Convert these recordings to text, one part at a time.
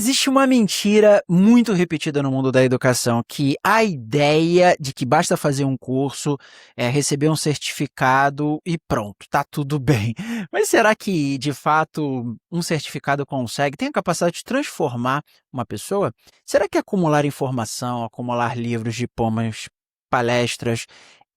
Existe uma mentira muito repetida no mundo da educação, que a ideia de que basta fazer um curso, receber um certificado e pronto, tá tudo bem. Mas será que, de fato, um certificado tem a capacidade de transformar uma pessoa? Será que acumular informação, acumular livros, diplomas, palestras,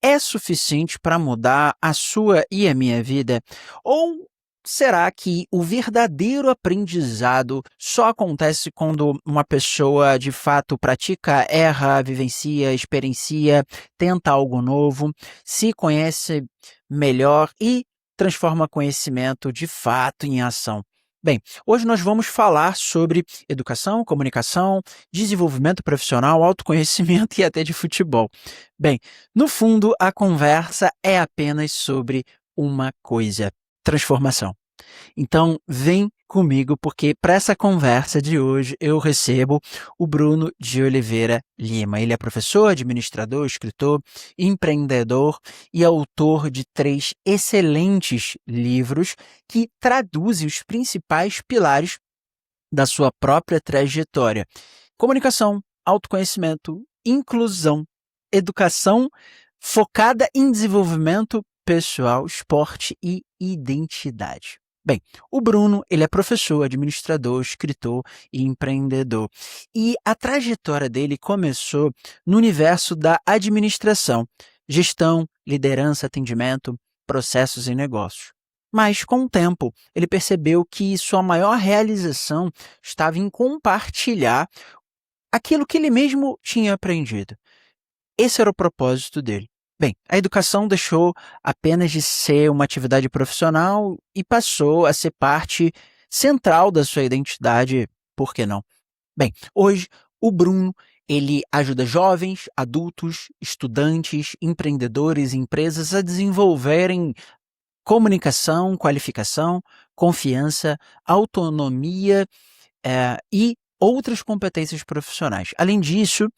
é suficiente para mudar a sua e a minha vida? Ou será que o verdadeiro aprendizado só acontece quando uma pessoa de fato pratica, erra, vivencia, experiencia, tenta algo novo, se conhece melhor e transforma conhecimento de fato em ação? Bem, hoje nós vamos falar sobre educação, comunicação, desenvolvimento profissional, autoconhecimento e até de futebol. Bem, no fundo, a conversa é apenas sobre uma coisa: transformação. Então, vem comigo, porque para essa conversa de hoje eu recebo o Bruno de Oliveira Lima. Ele é professor, administrador, escritor, empreendedor e autor de 3 excelentes livros que traduzem os principais pilares da sua própria trajetória: comunicação, autoconhecimento, inclusão, educação focada em desenvolvimento pessoal, esporte e identidade. Bem, o Bruno, ele é professor, administrador, escritor e empreendedor. E a trajetória dele começou no universo da administração, gestão, liderança, atendimento, processos e negócios. Mas, com o tempo, ele percebeu que sua maior realização estava em compartilhar aquilo que ele mesmo tinha aprendido. Esse era o propósito dele. Bem, a educação deixou apenas de ser uma atividade profissional e passou a ser parte central da sua identidade, por que não? Bem, hoje o Bruno, ele ajuda jovens, adultos, estudantes, empreendedores e empresas a desenvolverem comunicação, qualificação, confiança, autonomia, e outras competências profissionais. Além disso,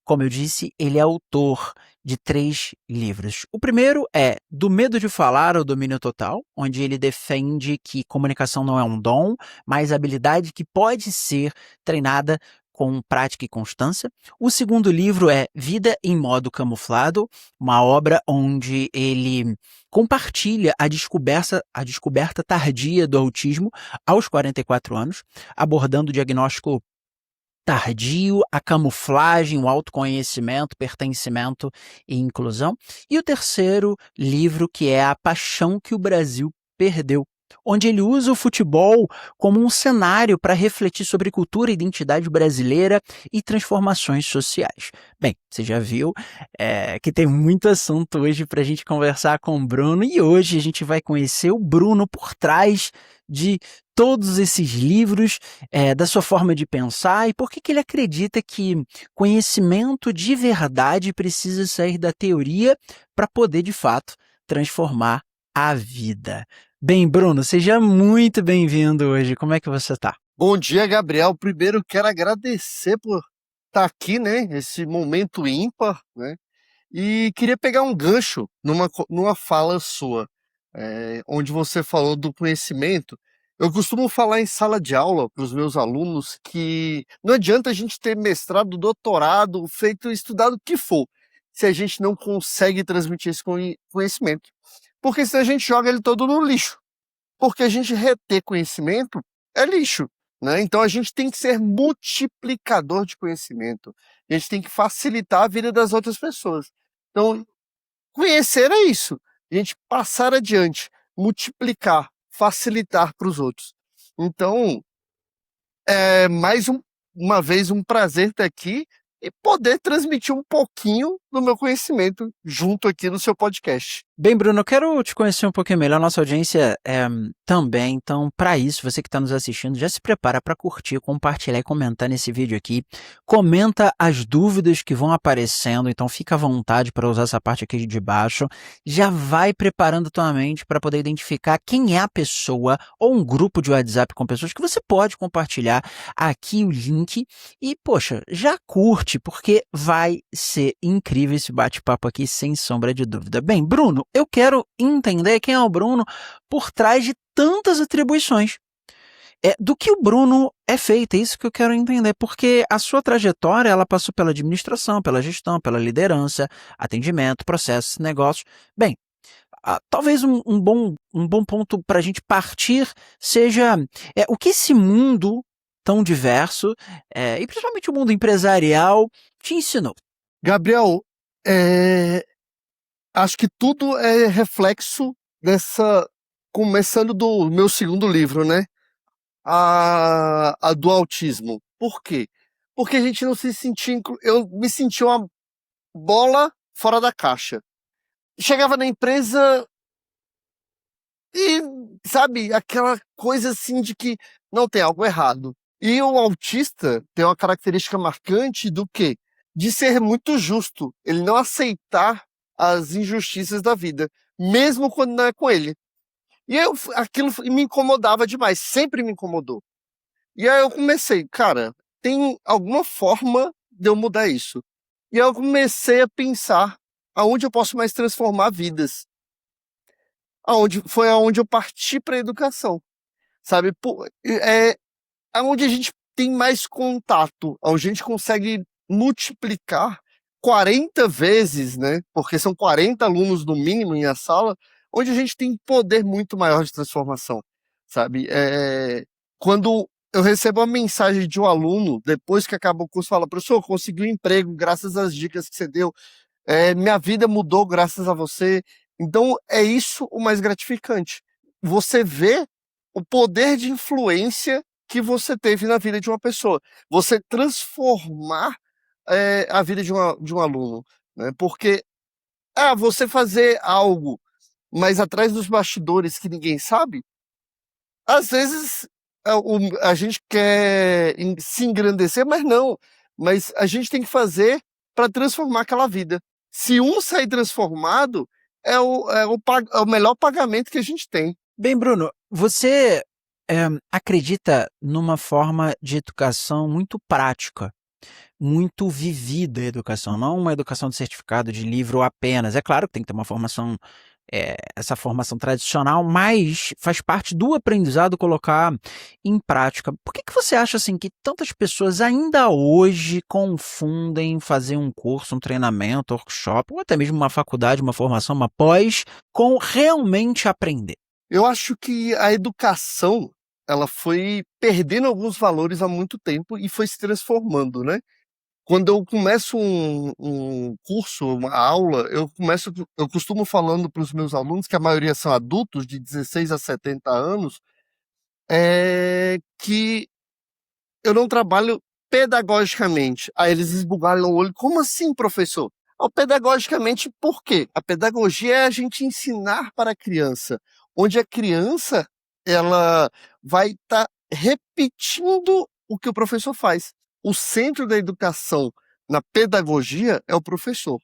como eu disse, ele é autor de 3 livros. O primeiro é Do Medo de Falar ao Domínio Total, onde ele defende que comunicação não é um dom, mas habilidade que pode ser treinada com prática e constância. O segundo livro é Vida em Modo Camuflado, uma obra onde ele compartilha a descoberta tardia do autismo aos 44 anos, abordando o diagnóstico tardio, a camuflagem, o autoconhecimento, pertencimento e inclusão. E o terceiro livro, que é A Paixão que o Brasil Perdeu, onde ele usa o futebol como um cenário para refletir sobre cultura e identidade brasileira e transformações sociais. Bem, você já viu que tem muito assunto hoje para a gente conversar com o Bruno, e hoje a gente vai conhecer o Bruno por trás de todos esses livros, da sua forma de pensar, e por que ele acredita que conhecimento de verdade precisa sair da teoria para poder, de fato, transformar a vida. Bem, Bruno, seja muito bem-vindo hoje. Como é que você está? Bom dia, Gabriel. Primeiro, quero agradecer por estar aqui, né? Esse momento ímpar, né? E queria pegar um gancho numa fala sua, onde você falou do conhecimento. Eu costumo falar em sala de aula para os meus alunos que não adianta a gente ter mestrado, doutorado, estudado o que for, se a gente não consegue transmitir esse conhecimento. Porque senão a gente joga ele todo no lixo. Porque a gente reter conhecimento é lixo, né? Então a gente tem que ser multiplicador de conhecimento. A gente tem que facilitar a vida das outras pessoas. Então, conhecer é isso. A gente passar adiante, multiplicar, facilitar para os outros. Então, é uma vez um prazer estar aqui e poder transmitir um pouquinho do meu conhecimento junto aqui no seu podcast. Bem, Bruno, eu quero te conhecer um pouquinho melhor, nossa audiência também. Então, para isso, você que está nos assistindo, já se prepara para curtir, compartilhar e comentar nesse vídeo aqui. Comenta as dúvidas que vão aparecendo, então fica à vontade para usar essa parte aqui de baixo. Já vai preparando a tua mente para poder identificar quem é a pessoa ou um grupo de WhatsApp com pessoas que você pode compartilhar aqui o link. E, poxa, já curte, porque vai ser incrível esse bate-papo aqui, sem sombra de dúvida. Bem, Bruno, eu quero entender quem é o Bruno por trás de tantas atribuições. do que o Bruno é feito, é isso que eu quero entender, porque a sua trajetória, ela passou pela administração, pela gestão, pela liderança, atendimento, processos, negócios. Bem, talvez um bom ponto para a gente partir seja o que esse mundo tão diverso, e principalmente o mundo empresarial, te ensinou. Gabriel, é, acho que tudo é reflexo dessa. Começando do meu segundo livro, né? A do autismo. Por quê? Porque a gente não se sentia. Eu me sentia uma bola fora da caixa. Chegava na empresa e, sabe, aquela coisa assim de que não tem algo errado. E o autista tem uma característica marcante do quê? De ser muito justo. Ele não aceitar as injustiças da vida, mesmo quando não é com ele. E aquilo me incomodava demais, sempre me incomodou. E aí eu comecei, cara, tem alguma forma de eu mudar isso? E aí eu comecei a pensar aonde eu posso mais transformar vidas. Foi aonde eu parti para a educação, sabe? É aonde a gente tem mais contato, onde a gente consegue multiplicar 40 vezes, né? Porque são 40 alunos no mínimo em a sala, onde a gente tem poder muito maior de transformação, sabe? Quando eu recebo uma mensagem de um aluno, depois que acaba o curso, fala, professor, consegui um emprego graças às dicas que você deu, minha vida mudou graças a você. Então, é isso o mais gratificante. Você vê o poder de influência que você teve na vida de uma pessoa. Você transformar a vida de um aluno. Né? Porque você fazer algo, mas atrás dos bastidores que ninguém sabe, às vezes a gente quer se engrandecer, mas não. Mas a gente tem que fazer para transformar aquela vida. Se um sair transformado, é o melhor pagamento que a gente tem. Bem, Bruno, você acredita numa forma de educação muito prática, muito vivida a educação, não uma educação de certificado de livro apenas. É claro que tem que ter uma formação, essa formação tradicional, mas faz parte do aprendizado colocar em prática. Por que que você acha assim que tantas pessoas ainda hoje confundem fazer um curso, um treinamento, workshop, ou até mesmo uma faculdade, uma formação, uma pós, com realmente aprender? Eu acho que a educação, ela foi perdendo alguns valores há muito tempo e foi se transformando, né? Quando eu começo um curso, uma aula, eu costumo falando para os meus alunos, que a maioria são adultos de 16 a 70 anos, que eu não trabalho pedagogicamente. Aí eles esbugalham o olho. Como assim, professor? Pedagogicamente, por quê? A pedagogia é a gente ensinar para a criança, onde a criança ela vai estar repetindo o que o professor faz. O centro da educação na pedagogia é o professor.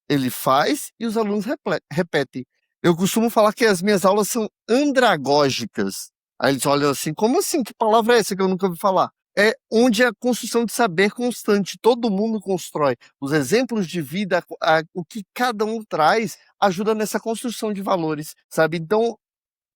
Ele faz e os alunos repetem. Eu costumo falar que as minhas aulas são andragógicas. Aí eles olham assim, como assim? Que palavra é essa que eu nunca ouvi falar? É onde a construção de saber constante, todo mundo constrói. Os exemplos de vida, o que cada um traz, ajuda nessa construção de valores, sabe? Então,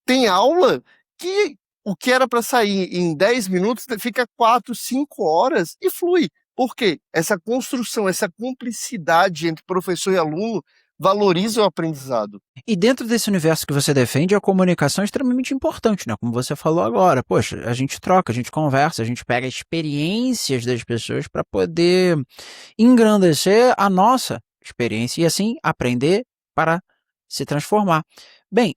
tem aula que o que era para sair em 10 minutos fica 4, 5 horas e flui. Por quê? Essa construção, essa cumplicidade entre professor e aluno valoriza o aprendizado. E dentro desse universo que você defende, a comunicação é extremamente importante, né? Como você falou agora. Poxa, a gente troca, a gente conversa, a gente pega experiências das pessoas para poder engrandecer a nossa experiência e assim aprender para se transformar. Bem,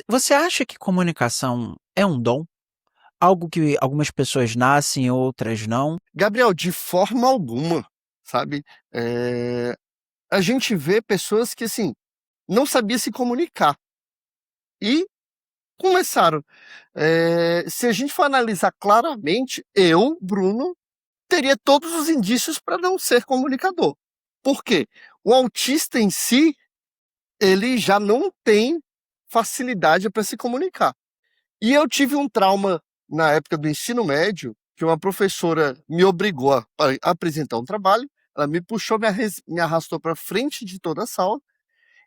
você acha que comunicação é um dom? Algo que algumas pessoas nascem, outras não? Gabriel, de forma alguma, sabe? A gente vê pessoas que, assim, não sabiam se comunicar e começaram. Se a gente for analisar claramente, eu, Bruno, teria todos os indícios para não ser comunicador. Por quê? O autista em si, ele já não tem facilidade para se comunicar. E eu tive um trauma na época do ensino médio, que uma professora me obrigou a apresentar um trabalho, ela me puxou, me arrastou para frente de toda a sala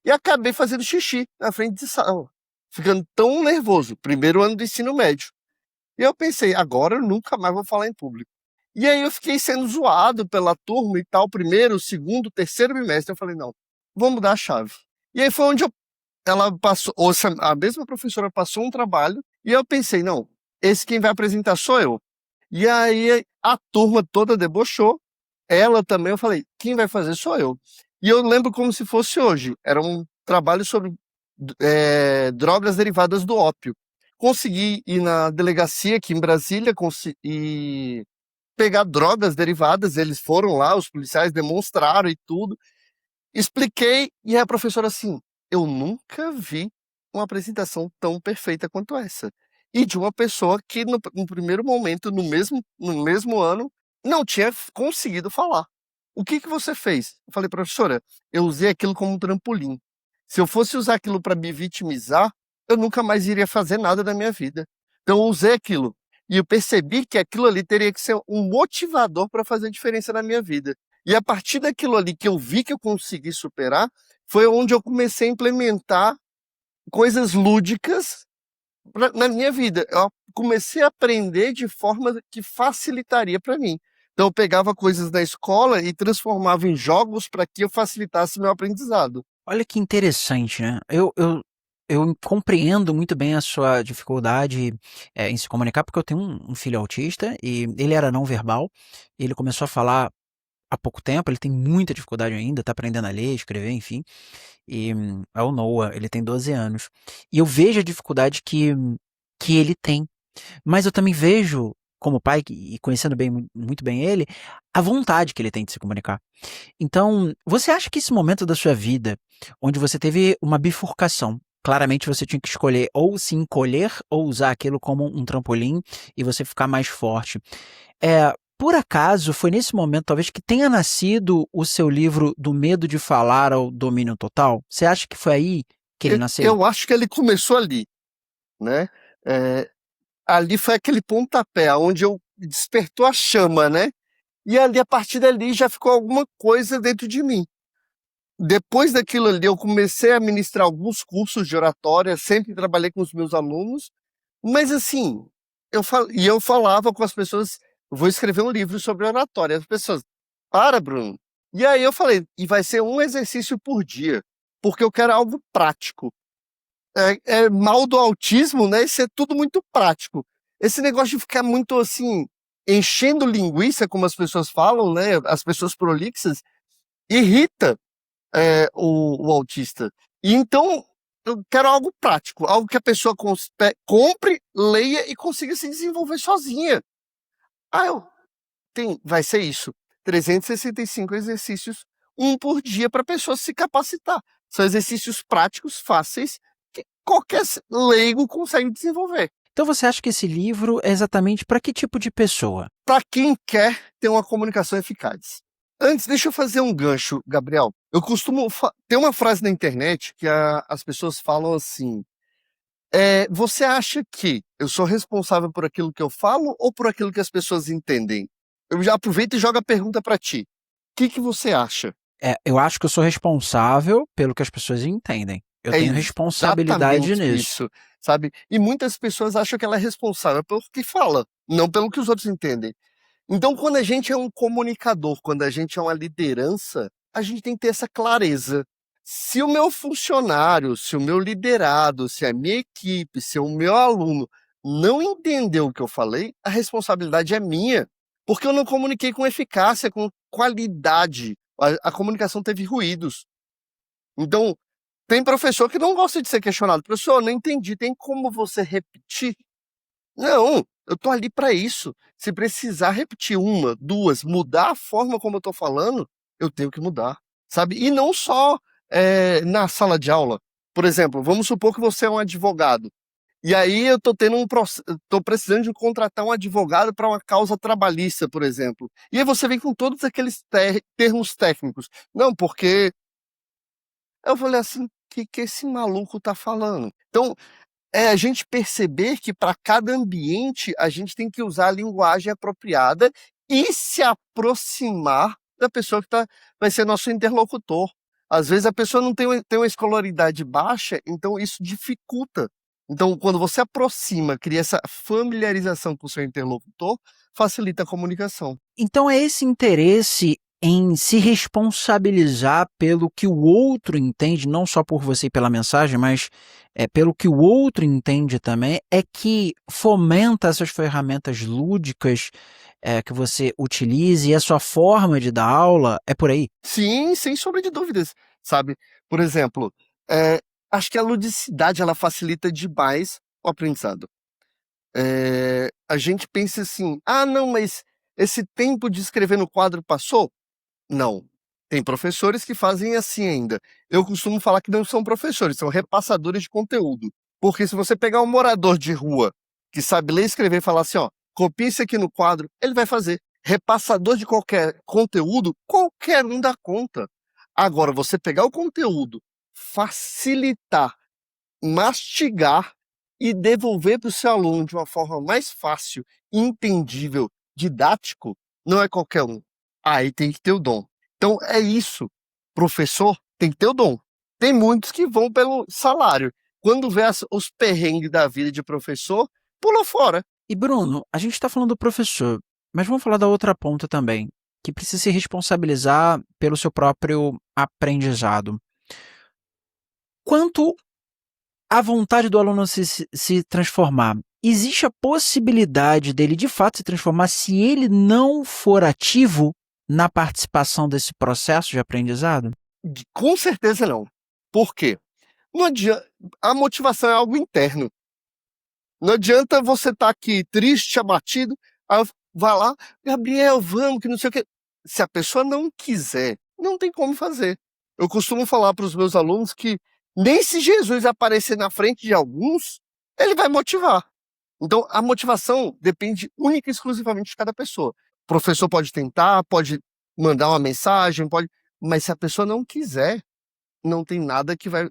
e acabei fazendo xixi na frente de sala, ficando tão nervoso, primeiro ano do ensino médio. E eu pensei, agora eu nunca mais vou falar em público. E aí eu fiquei sendo zoado pela turma e tal, primeiro, segundo, terceiro bimestre. Eu falei, não, vou mudar a chave. E aí foi onde ela passou, ou a mesma professora passou um trabalho, e eu pensei, não, esse quem vai apresentar sou eu. E aí a turma toda debochou, ela também, eu falei, quem vai fazer sou eu. E eu lembro como se fosse hoje, era um trabalho sobre drogas derivadas do ópio. Consegui ir na delegacia aqui em Brasília e pegar drogas derivadas, eles foram lá, os policiais demonstraram e tudo. Expliquei e a professora assim, eu nunca vi uma apresentação tão perfeita quanto essa. E de uma pessoa que no primeiro momento, no mesmo ano, não tinha conseguido falar. O que que você fez? Eu falei, professora, eu usei aquilo como um trampolim. Se eu fosse usar aquilo para me vitimizar, eu nunca mais iria fazer nada da minha vida. Então eu usei aquilo. E eu percebi que aquilo ali teria que ser um motivador para fazer diferença na minha vida. E a partir daquilo ali que eu vi que eu consegui superar, foi onde eu comecei a implementar coisas lúdicas na minha vida. Eu comecei a aprender de forma que facilitaria para mim. Então eu pegava coisas da escola e transformava em jogos para que eu facilitasse meu aprendizado. Olha que interessante, né? Eu compreendo muito bem a sua dificuldade em se comunicar, porque eu tenho um filho autista e ele era não verbal. Ele começou a falar há pouco tempo, ele tem muita dificuldade ainda, tá aprendendo a ler, escrever, enfim. E é o Noah, ele tem 12 anos. E eu vejo a dificuldade que ele tem. Mas eu também vejo, como pai, e conhecendo bem, muito bem ele, a vontade que ele tem de se comunicar. Então, você acha que esse momento da sua vida, onde você teve uma bifurcação, claramente você tinha que escolher ou se encolher ou usar aquilo como um trampolim e você ficar mais forte. Por acaso, foi nesse momento, talvez, que tenha nascido o seu livro Do Medo de Falar ao Domínio Total? Você acha que foi aí que ele nasceu? Eu acho que ele começou ali, né? É, ali foi aquele pontapé onde eu despertou a chama, né? E ali, a partir dali, já ficou alguma coisa dentro de mim. Depois daquilo ali, eu comecei a ministrar alguns cursos de oratória, sempre trabalhei com os meus alunos, mas assim, eu falava com as pessoas, vou escrever um livro sobre oratória. As pessoas, para, Bruno. E aí eu falei, e vai ser um exercício por dia, porque eu quero algo prático. É mal do autismo, né? Isso é tudo muito prático. Esse negócio de ficar muito assim, enchendo linguiça, como as pessoas falam, né? As pessoas prolixas, irrita o autista. E então, eu quero algo prático, algo que a pessoa compre, leia e consiga se desenvolver sozinha. Ah, vai ser isso. 365 exercícios, um por dia para a pessoa se capacitar. São exercícios práticos, fáceis, que qualquer leigo consegue desenvolver. Então você acha que esse livro é exatamente para que tipo de pessoa? Para quem quer ter uma comunicação eficaz. Antes, deixa eu fazer um gancho, Gabriel. Eu costumo ter uma frase na internet que as pessoas falam assim: você acha que eu sou responsável por aquilo que eu falo ou por aquilo que as pessoas entendem? Eu já aproveito e jogo a pergunta para ti. O que que você acha? Eu acho que eu sou responsável pelo que as pessoas entendem. Eu É tenho responsabilidade exatamente nisso. isso, sabe? E muitas pessoas acham que ela é responsável pelo que fala, não pelo que os outros entendem. Então, quando a gente é um comunicador, quando a gente é uma liderança, a gente tem que ter essa clareza. Se o meu funcionário, se o meu liderado, se a minha equipe, se o meu aluno não entendeu o que eu falei, a responsabilidade é minha, porque eu não comuniquei com eficácia, com qualidade. A comunicação teve ruídos. Então, tem professor que não gosta de ser questionado. Professor, não entendi, tem como você repetir? Não, eu tô ali para isso. Se precisar repetir uma, duas, mudar a forma como eu tô falando, eu tenho que mudar, sabe? E não só na sala de aula. Por exemplo, vamos supor que você é um advogado. E aí eu tô tendo tô precisando de contratar um advogado para uma causa trabalhista, por exemplo. E aí você vem com todos aqueles termos técnicos. Não, porque eu falei assim, o que esse maluco tá falando? Então, é a gente perceber que para cada ambiente a gente tem que usar a linguagem apropriada e se aproximar da pessoa que vai ser nosso interlocutor. Às vezes a pessoa não tem uma escolaridade baixa, então isso dificulta, Então, quando você aproxima, cria essa familiarização com o seu interlocutor, facilita a comunicação. Então é esse interesse em se responsabilizar pelo que o outro entende, não só por você e pela mensagem, mas pelo que o outro entende também, é que fomenta essas ferramentas lúdicas que você utilize e a sua forma de dar aula é por aí? Sim, sem sombra de dúvidas, sabe? Por exemplo, acho que a ludicidade ela facilita demais o aprendizado. A gente pensa assim: ah, não, mas esse tempo de escrever no quadro passou? Não. Tem professores que fazem assim ainda. Eu costumo falar que não são professores, são repassadores de conteúdo. Porque se você pegar um morador de rua que sabe ler e escrever e falar assim, ó, copia isso aqui no quadro, ele vai fazer. Repassador de qualquer conteúdo, qualquer um dá conta. Agora, você pegar o conteúdo, facilitar, mastigar e devolver para o seu aluno de uma forma mais fácil, entendível, didático, não é qualquer um. Aí tem que ter o dom. Então é isso. Professor tem que ter o dom. Tem muitos que vão pelo salário. Quando vê os perrengues da vida de professor, pula fora. E Bruno, a gente está falando do professor, mas vamos falar da outra ponta também, que precisa se responsabilizar pelo seu próprio aprendizado. Quanto à vontade do aluno se transformar, existe a possibilidade dele de fato se transformar se ele não for ativo na participação desse processo de aprendizado? Com certeza não. Por quê? Não adianta, a motivação é algo interno. Não adianta você estar aqui triste, abatido, aí vai lá, Gabriel, vamos, que não sei o quê. Se a pessoa não quiser, não tem como fazer. Eu costumo falar para os meus alunos que nem se Jesus aparecer na frente de alguns, ele vai motivar. Então, a motivação depende única e exclusivamente de cada pessoa. O professor pode tentar, pode mandar uma mensagem, pode, mas se a pessoa não quiser, não tem nada que vai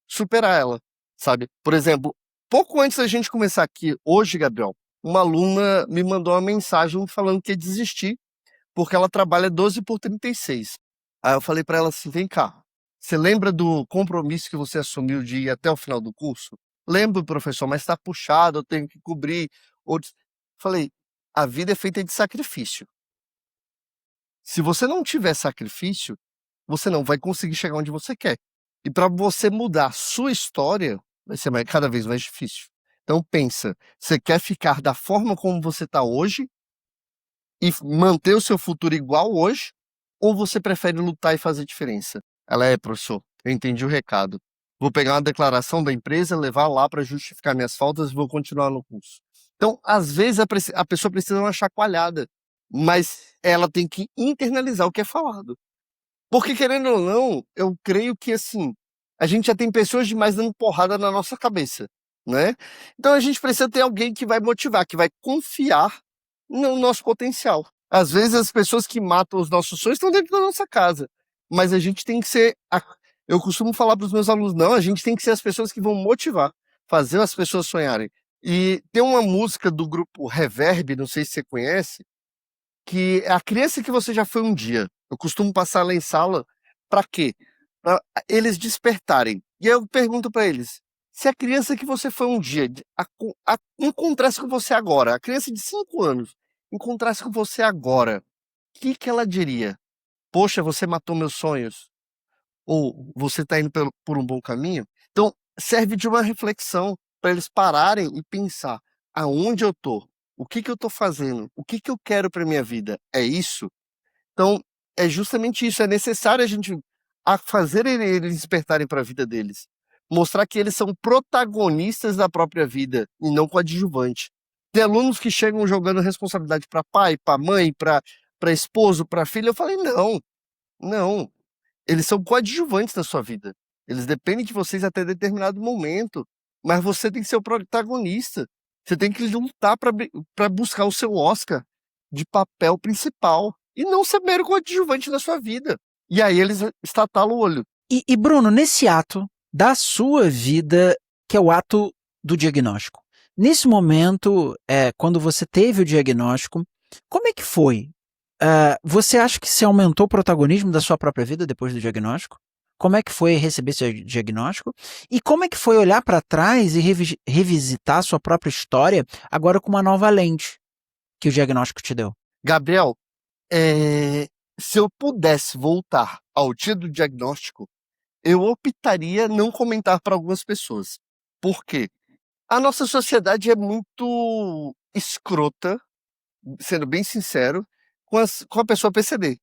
superar ela, sabe? Por exemplo, pouco antes da gente começar aqui, hoje, Gabriel, uma aluna me mandou uma mensagem falando que ia desistir porque ela trabalha 12 por 36. Aí eu falei para ela assim: vem cá, você lembra do compromisso que você assumiu de ir até o final do curso? Lembro, professor, mas está puxado, eu tenho que cobrir outros. Falei: a vida é feita de sacrifício. Se você não tiver sacrifício, você não vai conseguir chegar onde você quer. E para você mudar a sua história, vai ser cada vez mais difícil. Então pensa, você quer ficar da forma como você está hoje e manter o seu futuro igual hoje, ou você prefere lutar e fazer diferença? Ela professor, eu entendi o recado. Vou pegar uma declaração da empresa, levar lá para justificar minhas faltas e vou continuar no curso. Então, às vezes, a pessoa precisa de uma chacoalhada, mas ela tem que internalizar o que é falado. Porque, querendo ou não, eu creio que, assim, a gente já tem pessoas demais dando porrada na nossa cabeça, né? Então, a gente precisa ter alguém que vai motivar, que vai confiar no nosso potencial. Às vezes, as pessoas que matam os nossos sonhos estão dentro da nossa casa, mas a gente tem que ser... Eu costumo falar para os meus alunos, não, a gente tem que ser as pessoas que vão motivar, fazer as pessoas sonharem. E tem uma música do grupo Reverb, não sei se você conhece, que é a criança que você já foi um dia. Eu costumo passar lá em sala para quê? Para eles despertarem. E aí eu pergunto para eles: se a criança que você foi um dia encontrasse com você agora, a criança de 5 anos encontrasse com você agora, o que que ela diria? Poxa, você matou meus sonhos. Ou você está indo por um bom caminho? Então, serve de uma reflexão para eles pararem e pensar: aonde eu tô? O que que eu tô fazendo? O que que eu quero para minha vida? É isso? Então, é justamente isso. É necessário a gente fazer eles despertarem para a vida deles. Mostrar que eles são protagonistas da própria vida e não coadjuvante. Tem alunos que chegam jogando responsabilidade para pai, para mãe, para esposo, para filho. Eu falei: não, não. Eles são coadjuvantes da sua vida. Eles dependem de vocês até determinado momento. Mas você tem que ser o protagonista. Você tem que lutar para buscar o seu Oscar de papel principal. E não ser mero coadjuvante da sua vida. E aí eles estatalam o olho. E Bruno, nesse ato da sua vida, que é o ato do diagnóstico, nesse momento, quando você teve o diagnóstico, como é que foi? Você acha que se aumentou o protagonismo da sua própria vida depois do diagnóstico? Como é que foi receber esse diagnóstico? E como é que foi olhar para trás e revisitar sua própria história agora com uma nova lente que o diagnóstico te deu? Gabriel, se eu pudesse voltar ao dia do diagnóstico, eu optaria não comentar para algumas pessoas. Por quê? A nossa sociedade é muito escrota, sendo bem sincero, com a pessoa PCD.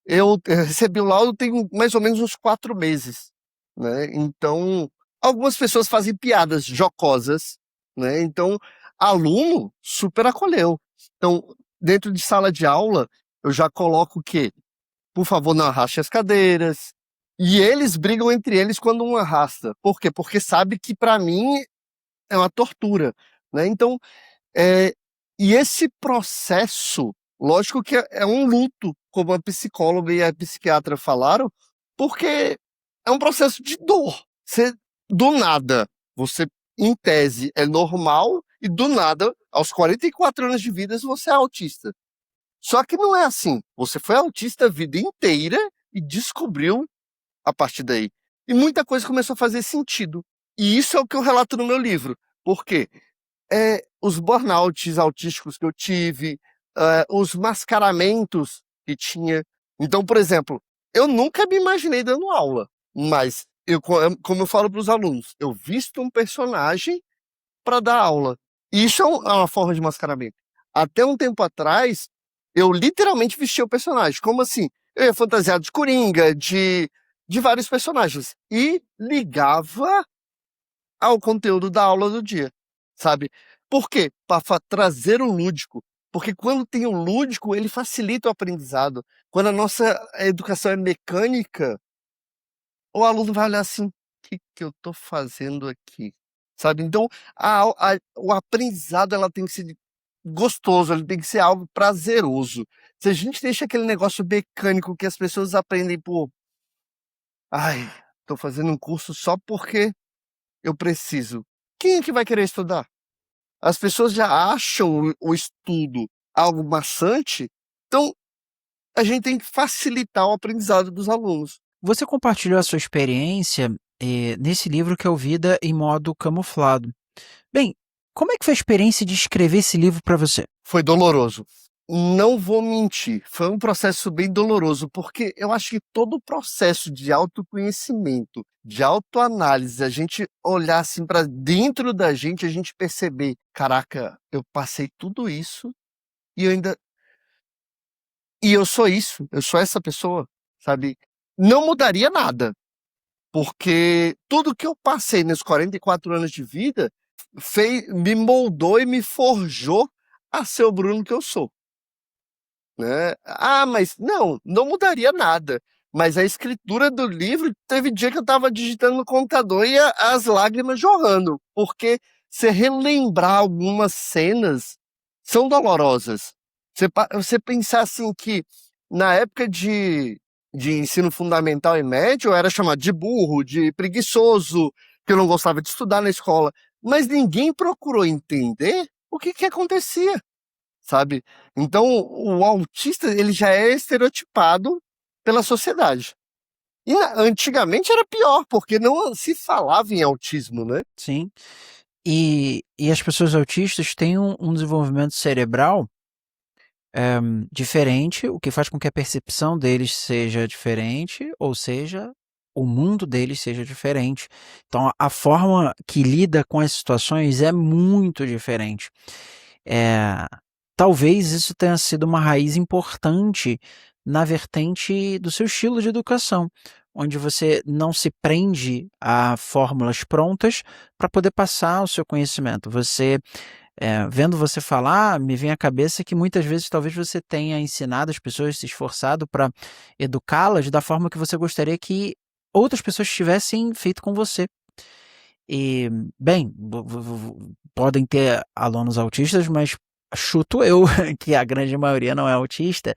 Eu recebi o laudo tem mais ou menos uns 4 meses, né? Então, algumas pessoas fazem piadas jocosas, né? Então, aluno super acolheu. Então, dentro de sala de aula, eu já coloco o quê? Por favor, não arraste as cadeiras. E eles brigam entre eles quando um arrasta. Por quê? Porque sabe que para mim é uma tortura, né? Então, é, e esse processo, lógico que é um luto, como a psicóloga e a psiquiatra falaram, porque é um processo de dor. Você, do nada, você, em tese, é normal, e do nada, aos 44 anos de vida, você é autista. Só que não é assim. Você foi autista a vida inteira e descobriu a partir daí. E muita coisa começou a fazer sentido. E isso é o que eu relato no meu livro. Por quê? Os burnouts autísticos que eu tive, os mascaramentos que tinha. Então, por exemplo, eu nunca me imaginei dando aula, mas como eu falo para os alunos, eu visto um personagem para dar aula. E isso é uma forma de mascaramento. Até um tempo atrás, eu literalmente vestia o personagem. Como assim? Eu ia fantasiado de Coringa, de vários personagens. E ligava ao conteúdo da aula do dia, sabe? Por quê? Para trazer o lúdico. Porque quando tem o lúdico, ele facilita o aprendizado. Quando a nossa educação é mecânica, o aluno vai olhar assim, o que eu estou fazendo aqui? Sabe? Então, o aprendizado ela tem que ser gostoso, ele tem que ser algo prazeroso. Se a gente deixa aquele negócio mecânico que as pessoas aprendem por, ai, estou fazendo um curso só porque eu preciso. Quem é que vai querer estudar? As pessoas já acham o estudo algo maçante, então a gente tem que facilitar o aprendizado dos alunos. Você compartilhou a sua experiência nesse livro que é o Vida em Modo Camuflado. Bem, como é que foi a experiência de escrever esse livro para você? Foi doloroso. Não vou mentir, foi um processo bem doloroso, porque eu acho que todo o processo de autoconhecimento, de autoanálise, a gente olhar assim para dentro da gente, a gente perceber, caraca, eu passei tudo isso e eu sou isso, eu sou essa pessoa, sabe? Não mudaria nada, porque tudo que eu passei nesses 44 anos de vida me moldou e me forjou a ser o Bruno que eu sou. Né? Ah, mas não mudaria nada. Mas a escritura do livro, teve dia que eu estava digitando no computador e as lágrimas jorrando, porque você relembrar algumas cenas são dolorosas. Você pensar assim que na época de ensino fundamental e médio eu era chamado de burro, de preguiçoso, que eu não gostava de estudar na escola, mas ninguém procurou entender o que acontecia, sabe? Então, o autista, ele já é estereotipado pela sociedade. E antigamente era pior, porque não se falava em autismo, né? Sim. E as pessoas autistas têm um desenvolvimento cerebral diferente, o que faz com que a percepção deles seja diferente, ou seja, o mundo deles seja diferente. Então, a forma que lida com as situações é muito diferente. Talvez isso tenha sido uma raiz importante na vertente do seu estilo de educação, onde você não se prende a fórmulas prontas para poder passar o seu conhecimento. Vendo você falar, me vem à cabeça que muitas vezes talvez você tenha ensinado as pessoas, se esforçado para educá-las da forma que você gostaria que outras pessoas tivessem feito com você. E, bem, podem ter alunos autistas, mas chuto eu que a grande maioria não é autista.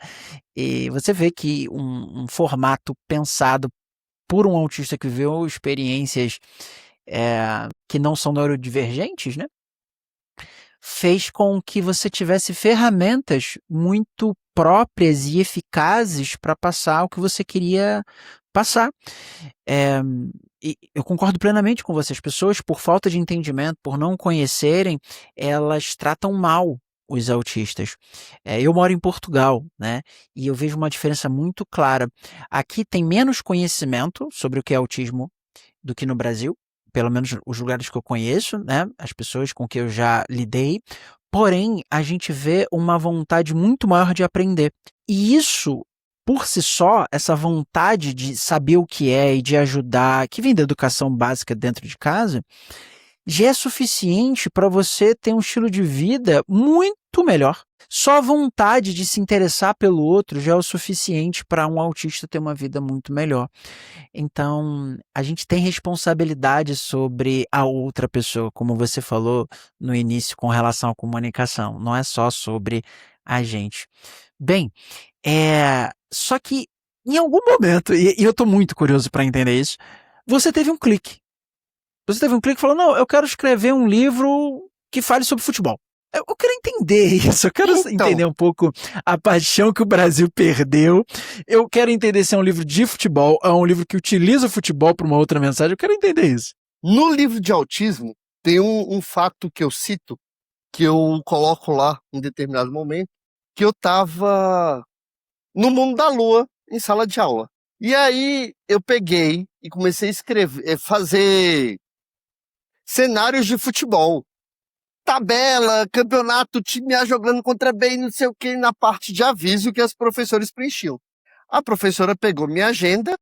E você vê que um formato pensado por um autista que viveu experiências que não são neurodivergentes, né? Fez com que você tivesse ferramentas muito próprias e eficazes para passar o que você queria passar. É, e eu concordo plenamente com você. As pessoas, por falta de entendimento, por não conhecerem, elas tratam mal os autistas. Eu moro em Portugal, né? E eu vejo uma diferença muito clara. Aqui tem menos conhecimento sobre o que é autismo do que no Brasil, pelo menos os lugares que eu conheço, né? As pessoas com que eu já lidei. Porém, a gente vê uma vontade muito maior de aprender. E isso, por si só, essa vontade de saber o que é e de ajudar, que vem da educação básica dentro de casa, já é suficiente para você ter um estilo de vida muito melhor. Só a vontade de se interessar pelo outro já é o suficiente para um autista ter uma vida muito melhor. Então, a gente tem responsabilidade sobre a outra pessoa, como você falou no início com relação à comunicação. Não é só sobre a gente. Bem, só que em algum momento, e eu estou muito curioso para entender isso, você teve um clique. Você teve um clique e falou: não, eu quero escrever um livro que fale sobre futebol. Eu quero entender isso, eu quero Então, entender um pouco a paixão que o Brasil perdeu. Eu quero entender se é um livro de futebol, é um livro que utiliza o futebol para uma outra mensagem. Eu quero entender isso. no livro de autismo, tem um fato que eu cito, que eu coloco lá em determinado momento, que eu tava no mundo da lua, em sala de aula. E aí eu peguei e comecei a escrever, fazer cenários de futebol. Tabela, campeonato, time A jogando contra B, não sei o que, na parte de aviso que as professores preenchiam. A professora pegou minha agenda.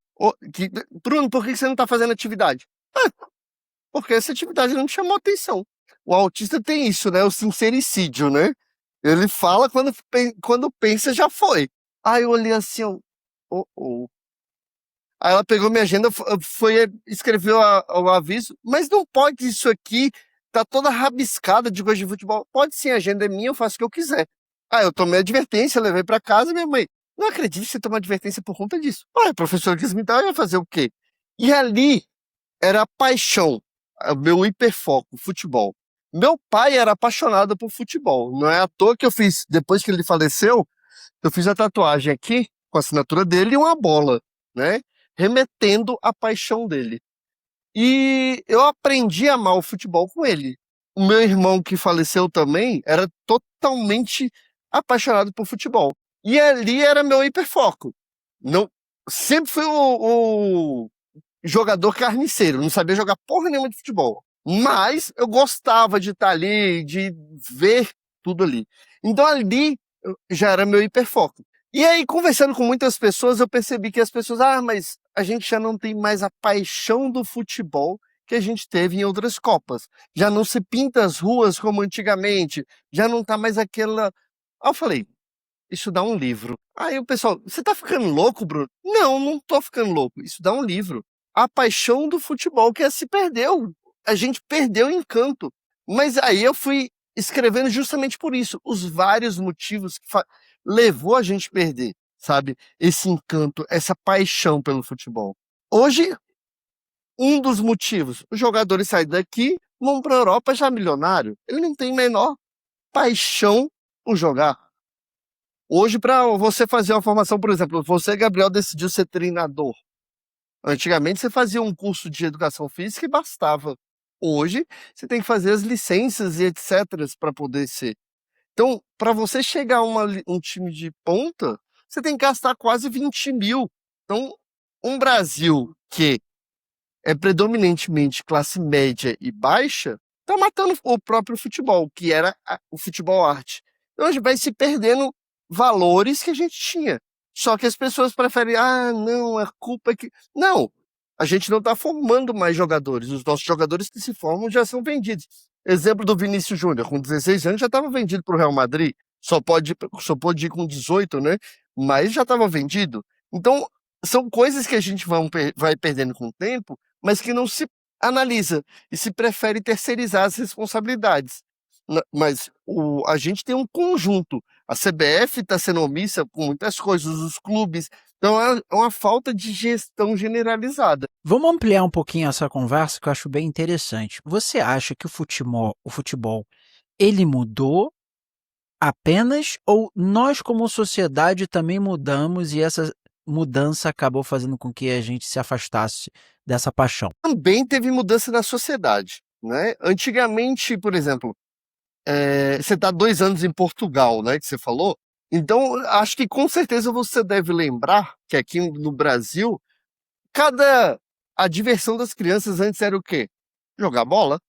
Bruno, por que você não está fazendo atividade? Ah, porque essa atividade não me chamou atenção. O autista tem isso, né? O sincericídio, né? Ele fala quando pensa, já foi. Aí eu olhei assim, oh. Aí ela pegou minha agenda, escreveu o aviso, mas não pode isso aqui, tá toda rabiscada de coisa de futebol. Pode sim, a agenda é minha, eu faço o que eu quiser. Aí eu tomei advertência, levei pra casa, minha mãe, não acredito que você tomou advertência por conta disso. Ah, o professor quis me dar, eu ia fazer o quê? E ali era a paixão, o meu hiperfoco, futebol. Meu pai era apaixonado por futebol. Não é à toa que eu fiz, depois que ele faleceu, eu fiz a tatuagem aqui, com a assinatura dele e uma bola, né? Remetendo à paixão dele. E eu aprendi a amar o futebol com ele. O meu irmão, que faleceu também, era totalmente apaixonado por futebol. E ali era meu hiperfoco. Não, sempre fui o jogador carniceiro, não sabia jogar porra nenhuma de futebol. Mas eu gostava de estar ali, de ver tudo ali. Então ali já era meu hiperfoco. E aí, conversando com muitas pessoas, eu percebi que as pessoas, mas a gente já não tem mais a paixão do futebol que a gente teve em outras Copas. Já não se pinta as ruas como antigamente, já não tá mais aquela. Aí eu falei, isso dá um livro. Aí o pessoal, você tá ficando louco, Bruno? Não, não tô ficando louco. Isso dá um livro. A paixão do futebol que se perdeu. A gente perdeu o encanto. Mas aí eu fui escrevendo justamente por isso. Os vários motivos que levou a gente a perder, sabe? Esse encanto, essa paixão pelo futebol. Hoje, um dos motivos, os jogadores saem daqui, vão para a Europa já milionário. Ele não tem menor paixão por jogar. Hoje, para você fazer uma formação, por exemplo, você, Gabriel, decidiu ser treinador. Antigamente, você fazia um curso de educação física e bastava. Hoje, você tem que fazer as licenças e etc. para poder ser. Então, para você chegar a um time de ponta, você tem que gastar quase 20 mil. Então, um Brasil que é predominantemente classe média e baixa, está matando o próprio futebol, que era o futebol arte. Então, a gente vai se perdendo valores que a gente tinha. Só que as pessoas preferem, não, a culpa é que. Não, a gente não está formando mais jogadores. Os nossos jogadores que se formam já são vendidos. Exemplo do Vinícius Júnior, com 16 anos já estava vendido para o Real Madrid. Só pode ir com 18, né? Mas já estava vendido. Então, são coisas que a gente vai perdendo com o tempo, mas que não se analisa e se prefere terceirizar as responsabilidades. Mas a gente tem um conjunto. A CBF está sendo omissa com muitas coisas, os clubes. Então é uma falta de gestão generalizada. Vamos ampliar um pouquinho essa conversa que eu acho bem interessante. Você acha que o futebol ele mudou apenas ou nós como sociedade também mudamos e essa mudança acabou fazendo com que a gente se afastasse dessa paixão? Também teve mudança na sociedade, né? Antigamente, por exemplo, você está 2 anos em Portugal, né, que você falou. Então, acho que com certeza você deve lembrar que aqui no Brasil, cada a diversão das crianças antes era o quê? Jogar bola.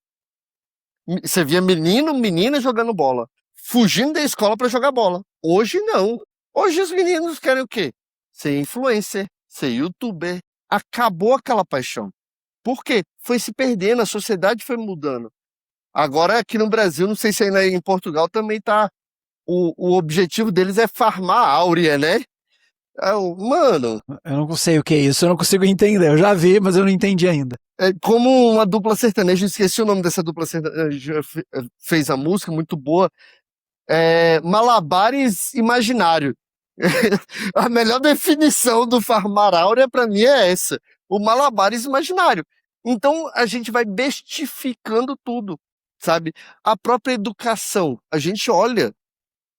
Você via menino, menina jogando bola, fugindo da escola para jogar bola. Hoje não. Hoje os meninos querem o quê? Ser influencer, ser youtuber. Acabou aquela paixão. Por quê? Foi se perdendo, a sociedade foi mudando. Agora aqui no Brasil, não sei se ainda em Portugal também tá. O objetivo deles é farmar a áurea, né? Mano, Eu não sei o que é isso, eu não consigo entender. Eu já vi, mas eu não entendi ainda. é como uma dupla sertaneja, esqueci o nome dessa dupla sertaneja, fez a música muito boa. Malabares imaginário. A melhor definição do farmar áurea pra mim é essa. O malabares imaginário. Então a gente vai bestificando tudo, sabe? A própria educação. A gente olha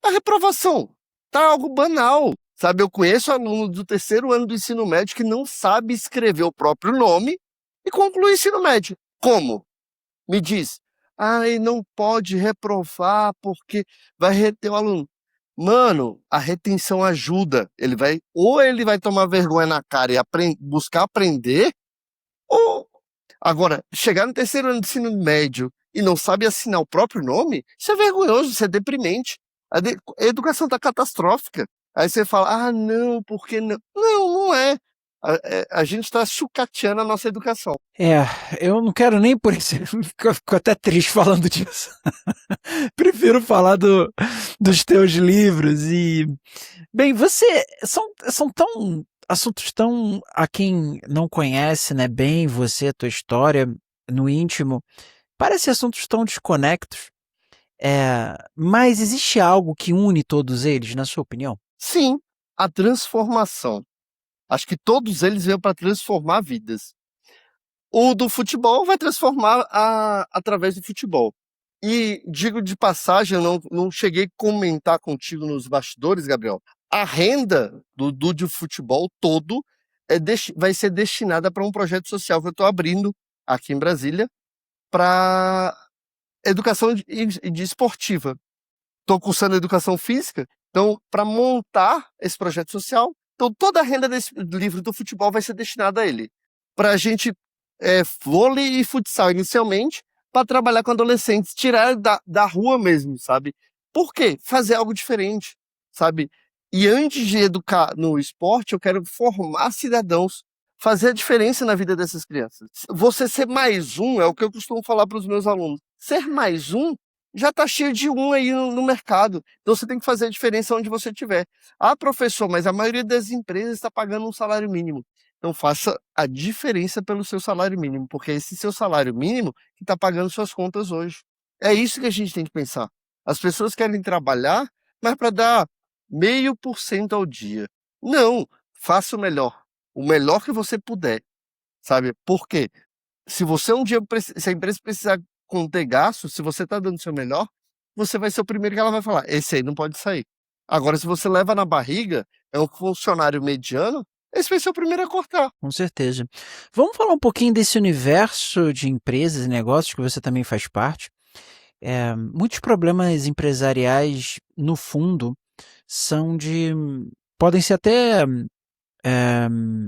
a reprovação. Tá algo banal, sabe? Eu conheço aluno do 3º ano do ensino médio que não sabe escrever o próprio nome e conclui o ensino médio. Como? Me diz. Ai, não pode reprovar porque vai reter o aluno. Mano, a retenção ajuda. Ou ele vai tomar vergonha na cara e buscar aprender, ou agora, chegar no 3º ano do ensino médio e não sabe assinar o próprio nome, isso é vergonhoso, isso é deprimente. A educação está catastrófica. Aí você fala, ah, não, por que não? Não, não é. A gente está sucateando a nossa educação. Eu não quero nem por isso. Fico até triste falando disso. Prefiro falar dos teus livros e. Bem, são tão. Assuntos tão. A quem não conhece, né, bem você, a tua história, no íntimo, parece assuntos tão desconectos. Mas existe algo que une todos eles, na sua opinião? Sim, a transformação. Acho que todos eles veio para transformar vidas. O do futebol vai transformar através do futebol. E digo de passagem, eu não cheguei a comentar contigo nos bastidores, Gabriel. A renda do futebol todo vai ser destinada para um projeto social que eu estou abrindo aqui em Brasília para educação de esportiva. Estou cursando educação física, então, para montar esse projeto social, então toda a renda desse livro do futebol vai ser destinada a ele. Para a gente, vôlei e futsal inicialmente, para trabalhar com adolescentes, tirar da rua mesmo, sabe? Por quê? Fazer algo diferente, sabe? E antes de educar no esporte, eu quero formar cidadãos, fazer a diferença na vida dessas crianças. Você ser mais um, é o que eu costumo falar para os meus alunos. Ser mais um já está cheio de um aí no mercado. Então você tem que fazer a diferença onde você estiver. Ah, professor, mas a maioria das empresas está pagando um salário mínimo. Então faça a diferença pelo seu salário mínimo, porque é esse seu salário mínimo que está pagando suas contas hoje. É isso que a gente tem que pensar. As pessoas querem trabalhar, mas para dar 0,5% ao dia. Não, faça o melhor que você puder, sabe? Por quê? Se você um dia, se a empresa precisar conter gastos, se você está dando o seu melhor, você vai ser o primeiro que ela vai falar, esse aí não pode sair. Agora, se você leva na barriga, é um funcionário mediano, esse vai ser o primeiro a cortar. Com certeza. Vamos falar um pouquinho desse universo de empresas e negócios que você também faz parte. Muitos problemas empresariais, no fundo, são de. Podem ser até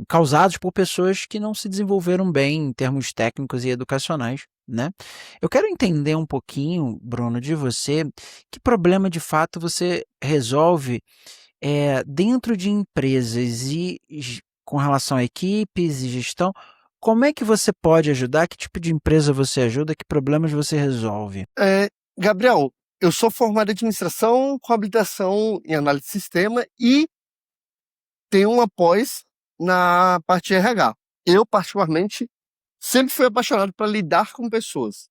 causados por pessoas que não se desenvolveram bem em termos técnicos e educacionais, né? Eu quero entender um pouquinho, Bruno, de você, que problema de fato você resolve dentro de empresas e com relação a equipes e gestão, como é que você pode ajudar? Que tipo de empresa você ajuda? Que problemas você resolve? Gabriel, eu sou formado em administração com habilitação em análise de sistema e tenho uma pós na parte de RH. Eu, particularmente, sempre fui apaixonado por lidar com pessoas.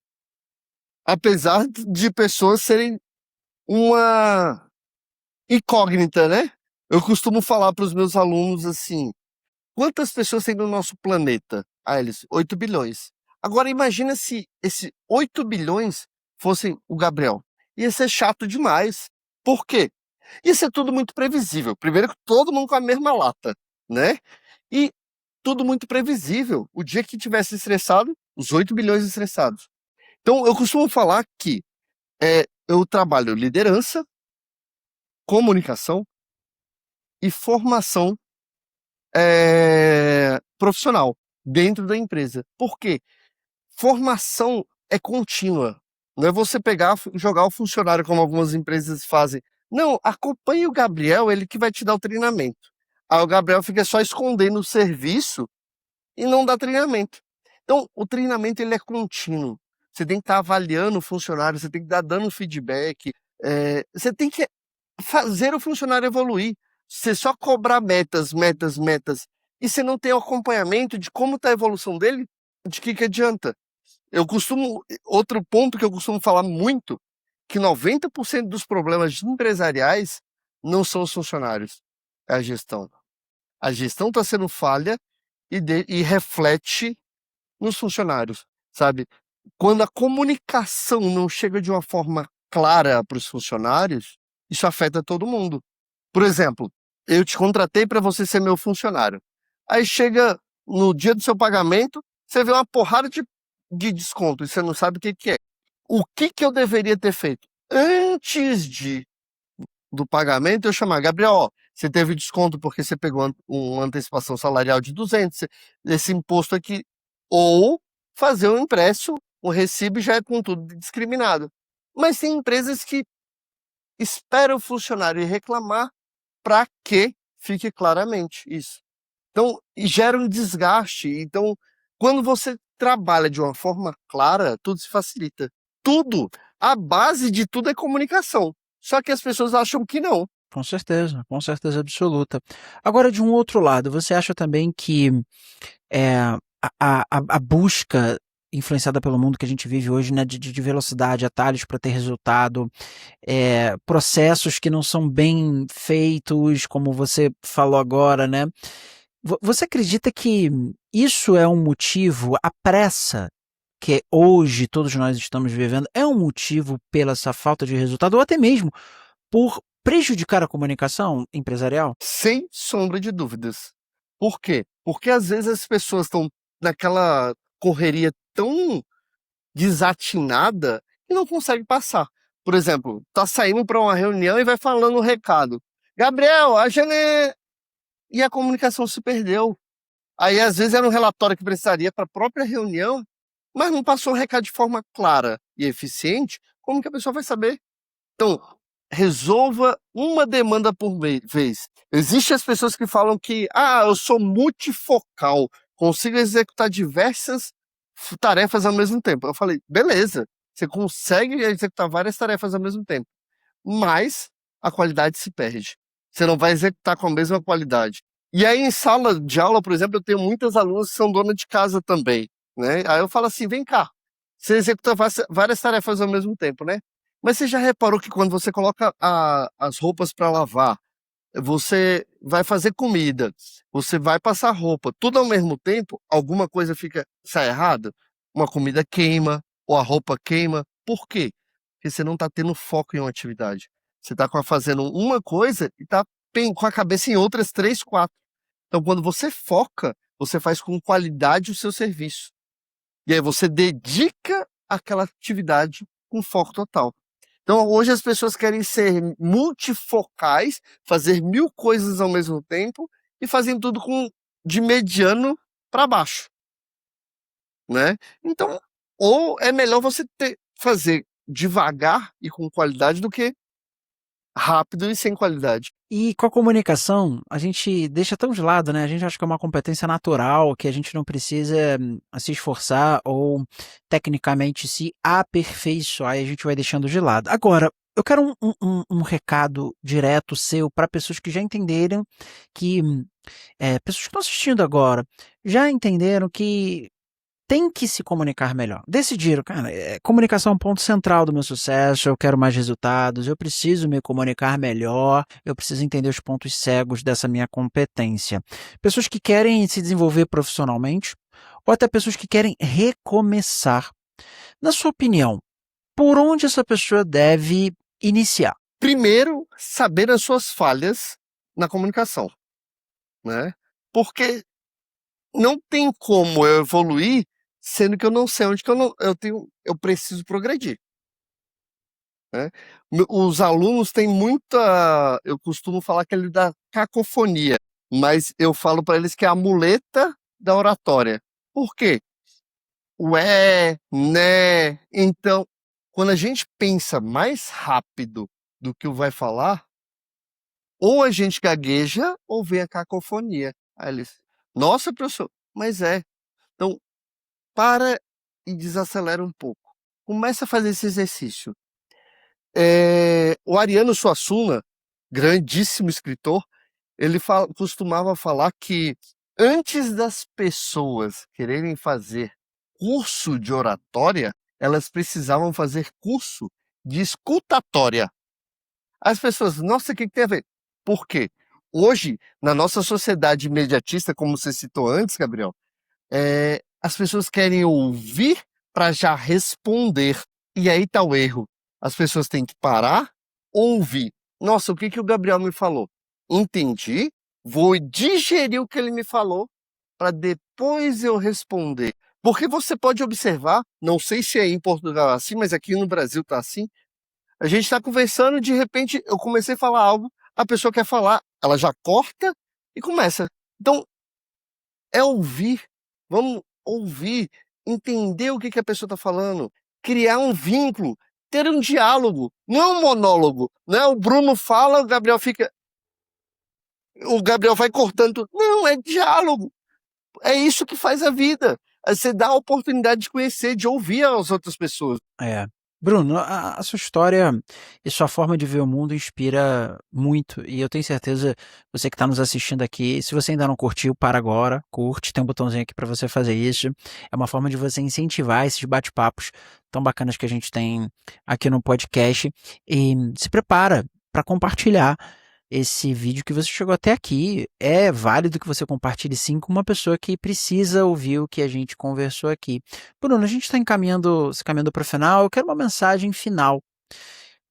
Apesar de pessoas serem uma incógnita, né? Eu costumo falar para os meus alunos assim: quantas pessoas tem no nosso planeta? Ah, eles, 8 bilhões. Agora imagina se esses 8 bilhões fossem o Gabriel. Ia ser chato demais. Por quê? Isso é tudo muito previsível. Primeiro que todo mundo com a mesma lata, né? E tudo muito previsível. O dia que tivesse estressado, os 8 bilhões estressados. Então, eu costumo falar que eu trabalho liderança, comunicação e formação profissional dentro da empresa. Por quê? Formação é contínua. Não é você pegar, jogar o funcionário como algumas empresas fazem. Não, acompanhe o Gabriel, ele que vai te dar o treinamento. Aí o Gabriel fica só escondendo o serviço e não dá treinamento. Então, o treinamento ele é contínuo. Você tem que estar avaliando o funcionário, você tem que estar dando feedback, você tem que fazer o funcionário evoluir. Você só cobrar metas, metas, metas, e você não tem o acompanhamento de como está a evolução dele, de que adianta? Outro ponto que eu costumo falar muito, que 90% dos problemas empresariais não são os funcionários, é a gestão. A gestão está sendo falha e reflete nos funcionários, sabe? Quando a comunicação não chega de uma forma clara para os funcionários, isso afeta todo mundo. Por exemplo, eu te contratei para você ser meu funcionário. Aí chega no dia do seu pagamento, você vê uma porrada de desconto e você não sabe o que é. O que eu deveria ter feito? Antes do pagamento, eu chamar, Gabriel, ó, você teve desconto porque você pegou uma antecipação salarial de 200, esse imposto aqui. Ou fazer um impresso, um recibo já é com tudo discriminado. Mas tem empresas que esperam o funcionário reclamar para que fique claramente isso. Então, e gera um desgaste. Então, quando você trabalha de uma forma clara, tudo se facilita. Tudo. A base de tudo é comunicação. Só que as pessoas acham que não. Com certeza absoluta. Agora, de um outro lado, você acha também que a busca influenciada pelo mundo que a gente vive hoje, né, de velocidade, atalhos para ter resultado, processos que não são bem feitos, como você falou agora, né? Você acredita que isso é um motivo, a pressa que hoje todos nós estamos vivendo, é um motivo pela essa falta de resultado, ou até mesmo por prejudicar a comunicação empresarial? Sem sombra de dúvidas. Por quê? Porque às vezes as pessoas estão naquela correria tão desatinada que não consegue passar. Por exemplo, tá saindo para uma reunião e vai falando um recado. Gabriel, a Jané... E a comunicação se perdeu. Aí, às vezes, era um relatório que precisaria para a própria reunião, mas não passou o recado de forma clara e eficiente. Como que a pessoa vai saber? Então, resolva uma demanda por vez. Existem as pessoas que falam que, eu sou multifocal, consigo executar diversas tarefas ao mesmo tempo. Eu falei, beleza, você consegue executar várias tarefas ao mesmo tempo, mas a qualidade se perde. Você não vai executar com a mesma qualidade. E aí, em sala de aula, por exemplo, eu tenho muitas alunas que são donas de casa também, né? Aí eu falo assim, vem cá, você executa várias tarefas ao mesmo tempo, né? Mas você já reparou que quando você coloca as roupas para lavar, você vai fazer comida, você vai passar roupa, tudo ao mesmo tempo, alguma coisa sai errada? Uma comida queima, ou a roupa queima. Por quê? Porque você não está tendo foco em uma atividade. Você está fazendo uma coisa e está com a cabeça em outras 3, 4. Então, quando você foca, você faz com qualidade o seu serviço. E aí você dedica aquela atividade com foco total. Então, hoje as pessoas querem ser multifocais, fazer 1000 coisas ao mesmo tempo e fazem tudo de mediano para baixo, né? Então, ou é melhor você fazer devagar e com qualidade do que rápido e sem qualidade. E com a comunicação, a gente deixa tão de lado, né? A gente acha que é uma competência natural, que a gente não precisa se esforçar ou tecnicamente se aperfeiçoar e a gente vai deixando de lado. Agora, eu quero um recado direto seu para pessoas que já entenderam que, pessoas que estão assistindo agora, já entenderam que tem que se comunicar melhor. Decidiram, cara, comunicação é um ponto central do meu sucesso, eu quero mais resultados, eu preciso me comunicar melhor, eu preciso entender os pontos cegos dessa minha competência. Pessoas que querem se desenvolver profissionalmente, ou até pessoas que querem recomeçar. Na sua opinião, por onde essa pessoa deve iniciar? Primeiro, saber as suas falhas na comunicação, né? Porque não tem como eu evoluir sendo que eu não sei onde que eu preciso progredir, né? Os alunos têm muita, eu costumo falar que ele dá cacofonia, mas eu falo para eles que é a muleta da oratória. Por quê? Ué, né? Então, quando a gente pensa mais rápido do que o vai falar, ou a gente gagueja ou vem a cacofonia. Aí eles, nossa, professor, mas é. Então, para e desacelera um pouco. Começa a fazer esse exercício. O Ariano Suassuna, grandíssimo escritor, ele costumava falar que antes das pessoas quererem fazer curso de oratória, elas precisavam fazer curso de escutatória. As pessoas, nossa, o que tem a ver? Por quê? Hoje, na nossa sociedade imediatista, como você citou antes, Gabriel, as pessoas querem ouvir para já responder. E aí está o erro. As pessoas têm que parar, ouvir. Nossa, o que o Gabriel me falou? Entendi, vou digerir o que ele me falou para depois eu responder. Porque você pode observar, não sei se é em Portugal assim, mas aqui no Brasil está assim. A gente está conversando, de repente eu comecei a falar algo, a pessoa quer falar, ela já corta e começa. Então, é ouvir. Vamos ouvir, entender o que a pessoa está falando, criar um vínculo, ter um diálogo, não é um monólogo. Não é o Bruno fala, o Gabriel fica. O Gabriel vai cortando. Não, é diálogo. É isso que faz a vida. Você dá a oportunidade de conhecer, de ouvir as outras pessoas. É. Bruno, a sua história e sua forma de ver o mundo inspira muito. E eu tenho certeza, você que está nos assistindo aqui, se você ainda não curtiu, para agora, curte, tem um botãozinho aqui para você fazer isso. É uma forma de você incentivar esses bate-papos tão bacanas que a gente tem aqui no podcast. E se prepara para compartilhar esse vídeo que você chegou até aqui. É válido que você compartilhe sim com uma pessoa que precisa ouvir o que a gente conversou aqui. Bruno, a gente está se caminhando para o final. Eu quero uma mensagem final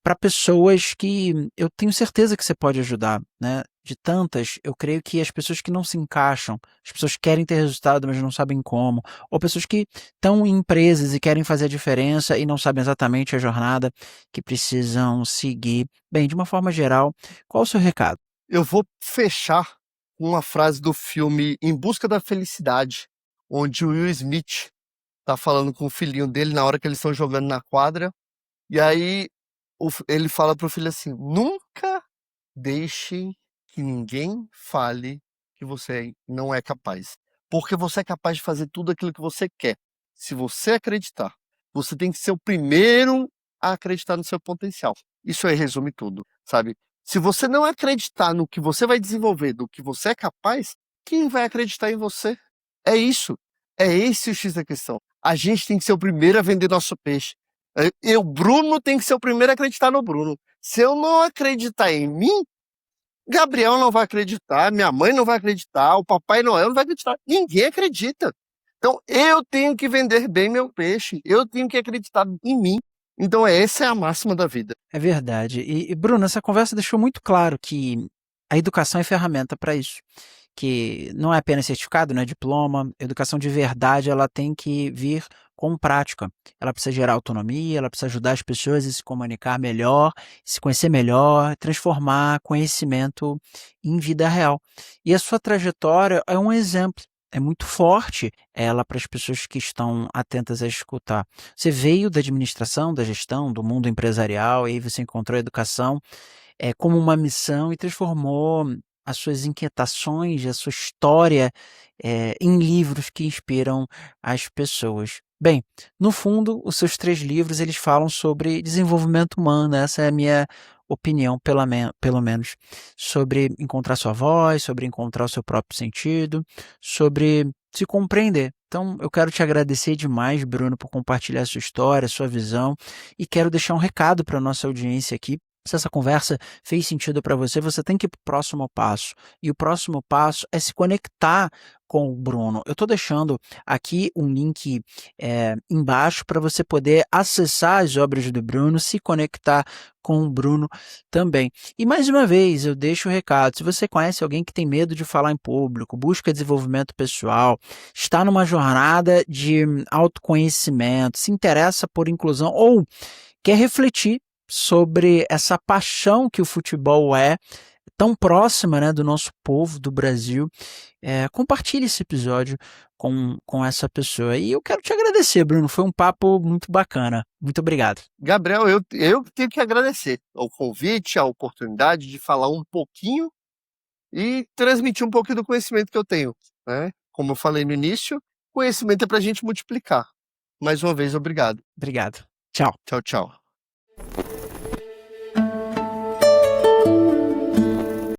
para pessoas que eu tenho certeza que você pode ajudar, né? De tantas, eu creio que as pessoas que não se encaixam, as pessoas que querem ter resultado, mas não sabem como, ou pessoas que estão em empresas e querem fazer a diferença e não sabem exatamente a jornada que precisam seguir. Bem, de uma forma geral, qual o seu recado? Eu vou fechar com uma frase do filme Em Busca da Felicidade, onde o Will Smith tá falando com o filhinho dele na hora que eles estão jogando na quadra. E aí ele fala pro filho assim: nunca deixe que ninguém fale que você não é capaz. Porque você é capaz de fazer tudo aquilo que você quer. Se você acreditar, você tem que ser o primeiro a acreditar no seu potencial. Isso aí resume tudo, sabe? Se você não acreditar no que você vai desenvolver, do que você é capaz, quem vai acreditar em você? É isso. É esse o X da questão. A gente tem que ser o primeiro a vender nosso peixe. Bruno, tem que ser o primeiro a acreditar no Bruno. Se eu não acreditar em mim, Gabriel não vai acreditar, minha mãe não vai acreditar, o Papai Noel não vai acreditar, ninguém acredita. Então eu tenho que vender bem meu peixe, eu tenho que acreditar em mim. Então essa é a máxima da vida. É verdade. E Bruno, essa conversa deixou muito claro que a educação é ferramenta para isso. Que não é apenas certificado, não é diploma. Educação de verdade, ela tem que vir com prática. Ela precisa gerar autonomia, ela precisa ajudar as pessoas a se comunicar melhor, se conhecer melhor, transformar conhecimento em vida real. E a sua trajetória é um exemplo. É muito forte ela para as pessoas que estão atentas a escutar. Você veio da administração, da gestão, do mundo empresarial, e aí você encontrou a educação como uma missão e transformou as suas inquietações, a sua história em livros que inspiram as pessoas. Bem, no fundo, os seus 3 livros eles falam sobre desenvolvimento humano, essa é a minha opinião, pelo menos, sobre encontrar sua voz, sobre encontrar o seu próprio sentido, sobre se compreender. Então, eu quero te agradecer demais, Bruno, por compartilhar a sua história, a sua visão, e quero deixar um recado para a nossa audiência aqui. Se essa conversa fez sentido para você, você tem que ir para o próximo passo. E o próximo passo é se conectar com o Bruno. Eu estou deixando aqui um link embaixo para você poder acessar as obras do Bruno, se conectar com o Bruno também. E mais uma vez, eu deixo o recado: se você conhece alguém que tem medo de falar em público, busca desenvolvimento pessoal, está numa jornada de autoconhecimento, se interessa por inclusão ou quer refletir sobre essa paixão que o futebol é, tão próxima, né, do nosso povo, do Brasil, compartilhe esse episódio com essa pessoa. E eu quero te agradecer, Bruno, foi um papo muito bacana. Muito obrigado. Gabriel, eu tenho que agradecer ao convite, a oportunidade de falar um pouquinho e transmitir um pouquinho do conhecimento que eu tenho, né? Como eu falei no início, conhecimento é para a gente multiplicar. Mais uma vez, obrigado. Obrigado. Tchau. Tchau, tchau.